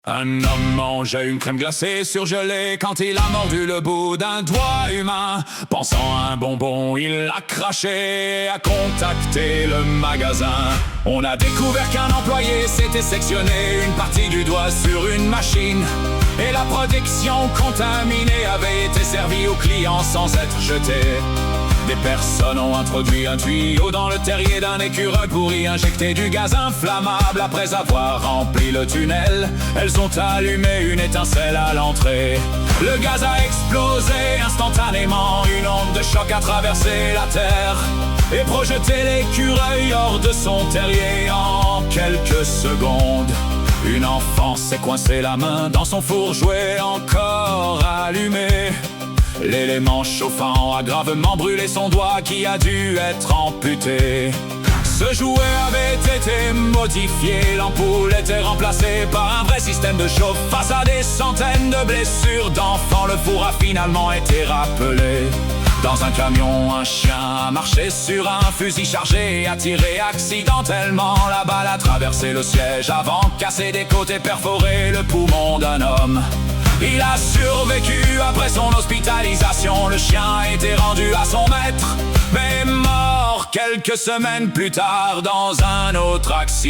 Un homme mangeait une crème glacée surgelée quand il a mordu le bout d'un doigt humain. Pensant à un bonbon, il l'a craché et a contacté le magasin. On a découvert qu'un employé s'était sectionné une partie du doigt sur une machine, et la protection contaminée avait été servie aux clients sans être jetée. Des personnes ont introduit un tuyau dans le terrier d'un écureuil pour y injecter du gaz inflammable. Après avoir rempli le tunnel, elles ont allumé une étincelle à l'entrée. Le gaz a explosé instantanément, une onde de choc a traversé la terre et projeté l'écureuil hors de son terrier en quelques secondes. Une enfant s'est coincé la main dans son four jouet encore allumé. L'élément chauffant a gravement brûlé son doigt qui a dû être amputé. Ce jouet avait été modifié, l'ampoule était remplacée par un vrai système de chauffe. Face à des centaines de blessures d'enfants, le four a finalement été rappelé. Dans un camion, un chien a marché sur un fusil chargé et a tiré accidentellement. La balle a traversé le siège avant de casser des côtes et perforer le poumon d'un homme. Il a survécu après son hospitalisation. Le chien a été rendu à son maître, mais mort quelques semaines plus tard dans un autre accident.